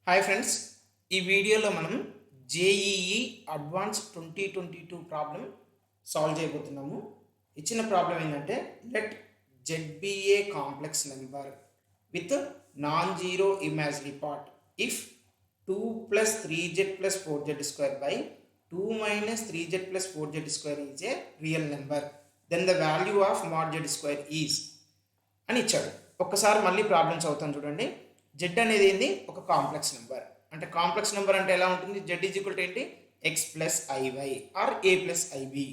Hi friends, ఈ వీడియోలో మనం జేఈఈ అడ్వాన్స్ 2022 ప్రాబ్లం సాల్వ్ చేయబోతున్నాము. ఇచ్చిన ప్రాబ్లం ఏంటంటే let z complex number with non zero imaginary part if 2 + 3z + 4z square by 2 - 3z + 4z square is a real number then the value of mod z square is అని ఇచ్చాడు. ఒక్కసారి మళ్ళీ problems అవుతాను చూడండి. Z అనేది ఏంది? ఒక complex number. అంటే కాంప్లెక్స్ నెంబర్ అంటే ఎలా ఉంటుంది? జెడ్ ఈజ్ ఈక్వల్ టు ఏంటి? X plus i y or a plus i b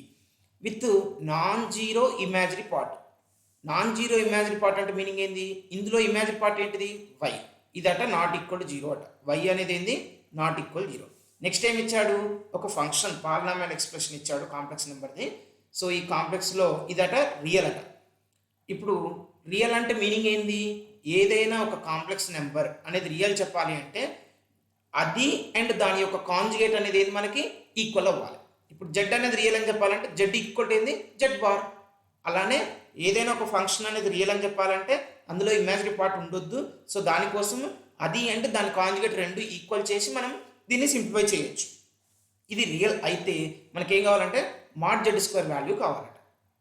with non zero imaginary part. Non zero imaginary part అంటే మీనింగ్ ఏంది? ఇందులో ఇమాజినరీ పార్ట్ ఏంటిది? వై. ఇదట నాట్ ఈక్వల్ టు జీరో అట. వై అనేది ఏంది? Not equal zero. నెక్స్ట్ ఏం ఇచ్చాడు? ఒక ఫంక్షన్ పాలినామియల్ ఎక్స్ప్రెషన్ ఇచ్చాడు కాంప్లెక్స్ నెంబర్ది. సో ఈ కాంప్లెక్స్లో ఇదట రియల్ అట. ఇప్పుడు రియల్ అంటే మీనింగ్ ఏంది? ఏదైనా ఒక కాంప్లెక్స్ నెంబర్ అనేది రియల్ చెప్పాలి అంటే అది అండ్ దాని యొక్క కాంజుగేట్ అనేది ఏంది? మనకి ఈక్వల్ అవ్వాలి. ఇప్పుడు జెడ్ అనేది రియల్ అని చెప్పాలంటే జెడ్ ఈక్వల్ ఏంది? Z bar. అలానే ఏదైనా ఒక ఫంక్షన్ అనేది రియల్ అని చెప్పాలంటే అందులో ఇమాజినరీ పార్ట్ ఉండొద్దు. సో దానికోసం అది అండ్ దాని కాంజుగేట్ రెండు ఈక్వల్ చేసి మనం దీన్ని సింప్లిఫై చేయొచ్చు. ఇది రియల్ అయితే మనకేం కావాలంటే మాడ్ జెడ్ స్క్వేర్ వాల్యూ కావాలట.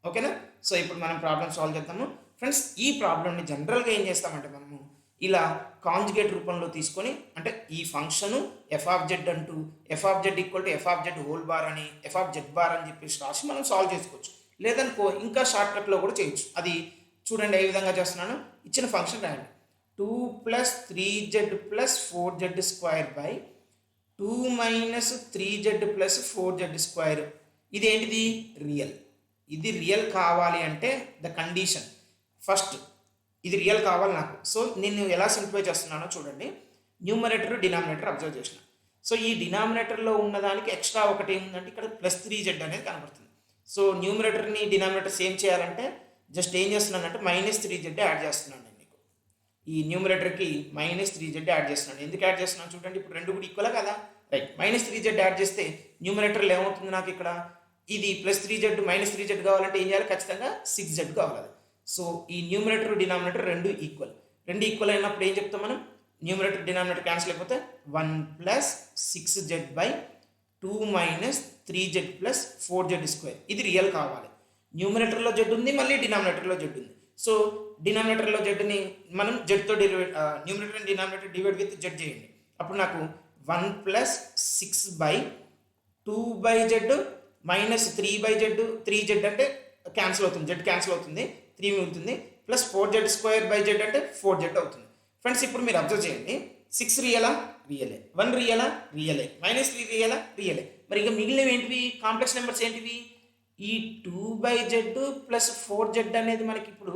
ఓకేనా? సో ఇప్పుడు మనం ప్రాబ్లమ్ సాల్వ్ చేద్దాము. ఫ్రెండ్స్, ఈ ప్రాబ్లమ్ని జనరల్గా ఏం చేస్తామంటే మనము ఇలా కాంజుగేట్ రూపంలో తీసుకొని, అంటే ఈ ఫంక్షను ఎఫ్ ఆఫ్ జెడ్ అంటూ F of Z equal to F of Z whole bar అని ఎఫ్ ఆఫ్ జెడ్ బార్ అని చెప్పేసి రాసి మనం సాల్వ్ చేసుకోవచ్చు. లేదనుకో ఇంకా షార్ట్కట్లో కూడా చేయొచ్చు. అది చూడండి ఏ విధంగా చేస్తున్నాను. ఇచ్చిన ఫంక్షన్ రాయండి. 2 + 3z + 4z square by 2 - 3z + 4z square. ఇది ఏంటిది? రియల్. ఇది రియల్ కావాలి అంటే ద కండిషన్ ఫస్ట్ ఇది రియల్ కావాలి నాకు. సో నేను ఎలా సింప్లిఫై చేస్తున్నానో చూడండి. న్యూమరేటర్ డినామినేటర్ అబ్జర్వ్ చేసిన. సో ఈ డినామినేటర్లో ఉన్నదానికి ఎక్స్ట్రా ఒకటి ఏముందంటే ఇక్కడ +3z అనేది కనబడుతుంది. సో న్యూమరేటర్ని డినామినేటర్ సేమ్ చేయాలంటే జస్ట్ ఏం చేస్తున్నానంటే -3z యాడ్ చేస్తున్నాను నేను మీకు. ఈ న్యూమరేటర్కి -3z యాడ్ చేస్తున్నాను. ఎందుకు యాడ్ చేస్తున్నాను చూడండి. ఇప్పుడు రెండు కూడా ఈక్వల్ కదా, రైట్. -3z యాడ్ చేస్తే న్యూమరేటర్లో ఏమవుతుంది నాకు ఇక్కడ? ఇది +3z -3z కావాలంటే ఏం చేయాలి? ఖచ్చితంగా 6z కావాలి. సో ఈ న్యూమరేటర్ డినామినేటర్ రెండు ఈక్వల్ అయినప్పుడు ఏం చెప్తాం మనం? న్యూమరేటర్ డినామినేటర్ క్యాన్సిల్ అయిపోతే 1 + 6z by 2 - 3z + 4z square. ఇది రియల్ కావాలి. న్యూమరేటర్లో జెడ్ ఉంది, మళ్ళీ డినామినేటర్లో జెడ్ ఉంది. సో డినామినేటర్లో జెడ్ని మనం జెడ్తో numerator and denominator divide with z చేయండి. అప్పుడు నాకు 1 + 6 బై 2/z -3/z 3z అంటే క్యాన్సిల్ అవుతుంది, జెడ్ క్యాన్సిల్ అవుతుంది, 3 మిగులుతుంది, plus 4z square by Z అంటే 4z అవుతుంది. ఫ్రెండ్స్, ఇప్పుడు మీరు అబ్జర్వ్ చేయండి. 6 రియలా? రియలే. 1 రియలా? రియలే. -3 రియలా? రియలే. మరి ఇక మిగిలినవి ఏంటివి? కాంప్లెక్స్ నెంబర్స్ ఏంటివి? ఈ 2/z + 4z అనేది మనకి ఇప్పుడు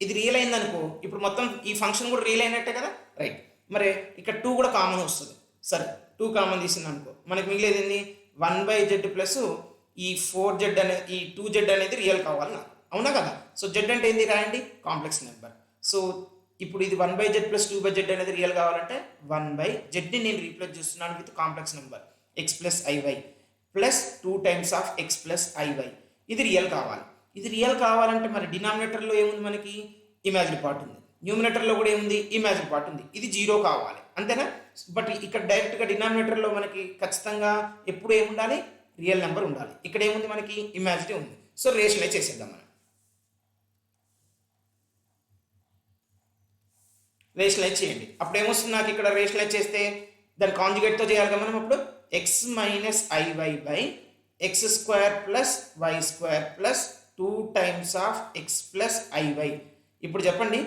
ఇది రియల్ అయిందనుకో, ఇప్పుడు మొత్తం ఈ ఫంక్షన్ కూడా రియల్ అయినట్టే కదా, రైట్. మరి ఇక్కడ 2 కూడా కామన్ వస్తుంది. సరే, 2 కామన్ తీసింది అనుకో, మనకి మిగిలేదు ఏంది? 1/z ప్లస్ ఈ 4z అనేది, ఈ 2z అనేది రియల్ కావాలి నాకు, అవునా కదా? సో జెడ్ అంటే ఏంది? రాయండి, కాంప్లెక్స్ నెంబర్. సో ఇప్పుడు ఇది 1/z + 2/z అనేది రియల్ కావాలంటే 1/z నేను రీప్లేస్ చేస్తున్నాను with complex number x + iy plus 2 times of x + iy. ఇది రియల్ కావాలి. ఇది రియల్ కావాలంటే మరి డినామినేటర్లో ఏముంది? మనకి ఇమాజినరీ పార్ట్ ఉంది. న్యూమినేటర్లో కూడా ఏముంది? ఇమాజినరీ పార్ట్ ఉంది. ఇది 0 కావాలి, అంతేనా? బట్ ఇక్కడ డైరెక్ట్గా డినామినేటర్లో మనకి ఖచ్చితంగా ఎప్పుడు ఏముండాలి? రియల్ నెంబర్ ఉండాలి. ఇక్కడ ఏముంది? మనకి ఇమాజినరీ ఉంది. సో రేషనలైజ్ చేసేద్దాం మనం. రేషనలైజ్ చేయండి. అప్పుడు ఏమొస్తుంది నాకు? ఇక్కడ రేషనలైజ్ చేస్తే దాని కాంజుగేట్తో చేయాలి కదా మనం. అప్పుడు x - iy by x² + y² plus 2 times of x + iy. ఇప్పుడు చెప్పండి,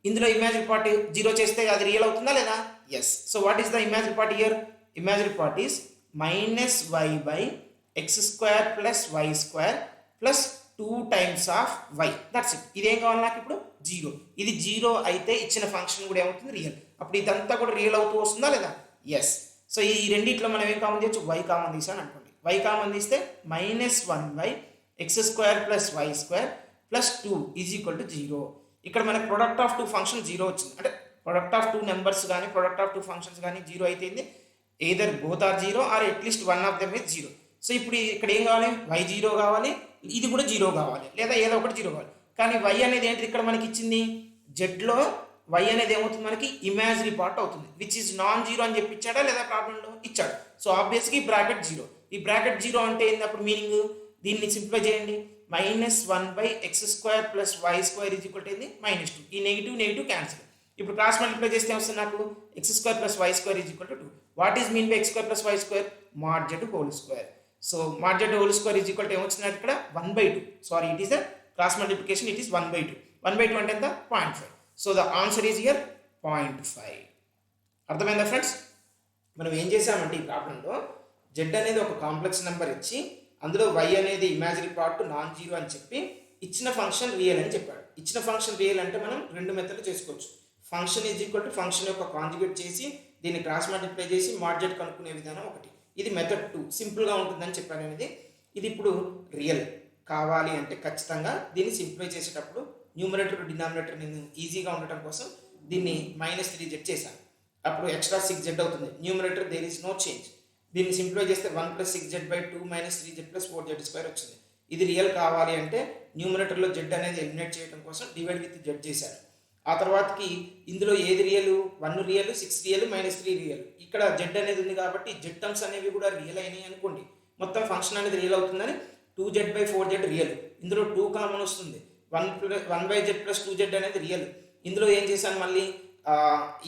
ఇందులో ఇమాజినరీ పార్ట్ 0 చేస్తే అది రియల్ అవుతుందా లేదా? Yes. So what is the imaginary part here? Imaginary part is -y by x² + y² plus 2 times of y. That's it. ఇదేం కావాలి నాకు ఇప్పుడు? 0. ఇది 0 అయితే ఇచ్చిన ఫంక్షన్ కూడా ఏమవుతుంది? రియల్. అప్పుడు ఇదంతా కూడా రియల్ అవుతూ వస్తుందా లేదా? ఎస్. సో ఈ రెండిట్లో మనం ఏం కామన్ చేయొచ్చు? y కామన్ తీసాను అనుకోండి. y కామన్ తీస్తే -1/x² + y² ప్లస్ 2 = 0. ఇక్కడ మనకి ప్రొడక్ట్ ఆఫ్ 2 ఫంక్షన్ 0 వచ్చింది. అంటే ప్రొడక్ట్ ఆఫ్ 2 నెంబర్స్ కానీ ప్రొడక్ట్ ఆఫ్ 2 ఫంక్షన్స్ కానీ 0 అయితే either both are 0 or at least one of them is 0. సో ఇప్పుడు ఇక్కడ ఏం కావాలి? y 0 కావాలి, ఇది కూడా 0 కావాలి, లేదా ఏదో ఒకటి 0 కావాలి. కానీ y అనేది ఏంటి ఇక్కడ మనకి ఇచ్చింది? జెడ్లో వై అనేది ఏమవుతుంది మనకి ఇమాజినరీ పార్ట్ అవుతుంది, విచ్ ఈజ్ నాన్ జీరో అని చెప్పి ఇచ్చాడా లేదా ప్రాబ్లంలో ఇచ్చాడు. సో ఆబ్వియస్గా ఈ బ్రాకెట్ జీరో. ఈ బ్రాకెట్ జీరో అంటే ఏంది అప్పుడు మీనింగ్? దీన్ని సింప్లిఫై చేయండి. -1/x² + y² = ఏంది -2. ఈ నెగిటివ్ క్యాన్సిల్. ఇప్పుడు క్రాస్ మల్టిప్లై చేస్తే వస్తుంది నాకు x² + y² = 2. What is mean by x² + y²? mod z whole square. So mod z whole square = ఏమొచ్చింది ఇక్కడ 1/2. Sorry, it is the cross multiplication, it is 1/2. 1/2 అంటే ఎంత? 0.5. So the answer is here 0.5. అర్థమైందా friends? మనం ఏం చేసామంటే ఈ ప్రాబ్లంలో z అనేది ఒక కాంప్లెక్స్ నెంబర్ ఇచ్చి అందులో y అనేది ఇమాజినరీ పార్ట్ నాన్ జీరో అని చెప్పి ఇచ్చిన ఫంక్షన్ రియల్ అని చెప్పాడు. ఇచ్చిన ఫంక్షన్ రియల్ అంటే మనం రెండు మెథడ్లు చేసుకోవచ్చు. Function is equal to function యొక్క కాంజుగేట్ చేసి దీన్ని క్రాస్ మల్టిప్లై చేసి mod z కనుక్కునే విధానం ఒకటి. ఇది మెథడ్ 2, సింపుల్గా ఉంటుందని చెప్పాను అనేది. ఇది ఇప్పుడు రియల్ కావాలి అంటే ఖచ్చితంగా దీన్ని సింప్లిఫై చేసేటప్పుడు న్యూమరేటర్ డినామినేటర్ నేను ఈజీగా ఉండటం కోసం దీన్ని -3z చేశాను. అప్పుడు ఎక్స్ట్రా 6z అవుతుంది. Numerator there is no change. దీన్ని సింప్లిఫై చేస్తే 1 + 6z/2 - 3z + 4z² వచ్చింది. ఇది రియల్ కావాలి అంటే న్యూమరేటర్లో z అనేది ఎలిమినేట్ చేయడం కోసం డివైడ్ విత్ z చేశాను. ఆ తర్వాతకి ఇందులో ఏది రియల్? 1 real, 6 real, -3 real. ఇక్కడ z అనేది ఉంది కాబట్టి z టర్మ్స్ అనేవి కూడా రియల్ అయినాయి అనుకోండి. మొత్తం ఫంక్షన్ అనేది రియల్ అవుతుందని 2z/4z రియల్. ఇందులో 2 కామన్ వస్తుంది. 1/z + 2z అనేది రియల్. ఇందులో ఏం చేశాను మళ్ళీ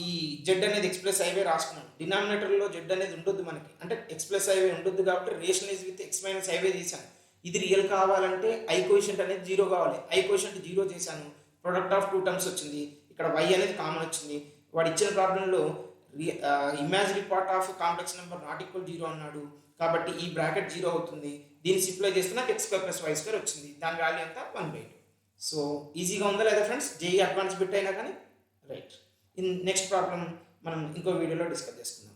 ఈ z అనేది x+iy రాసుకున్నాను. డినామినేటర్లో z అనేది ఉండొద్దు మనకి, అంటే x+iy ఉండొద్దు కాబట్టి రేషనలైజ్ విత్ x-iy చేశాను. ఇది రియల్ కావాలంటే i కోఎఫిషియంట్ అనేది 0 కావాలి. i కోఎఫిషియంట్ 0 చేశాను. ప్రొడక్ట్ ఆఫ్ 2 టర్మ్స్ వచ్చింది. ఇక్కడ y అనేది కామన్ వచ్చింది. వాడు ఇచ్చిన ప్రాబ్లంలో imaginary part of complex number not equal 0 అన్నాడు కాబట్టి ఈ బ్రాకెట్ 0 అవుతుంది. దీన్ని సింప్లిఫై చేస్తే నాకు x² + y² వచ్చింది. దాని వాల్యూ ఎంత? 1/2. సో ఈజీగా ఉందా లేదా ఫ్రెండ్స్? జేఈ అడ్వాన్స్ బిట్ అయినా కానీ రైట్. నెక్స్ట్ ప్రాబ్లం మనం ఇంకో వీడియోలో డిస్కస్ చేసుకుందాం.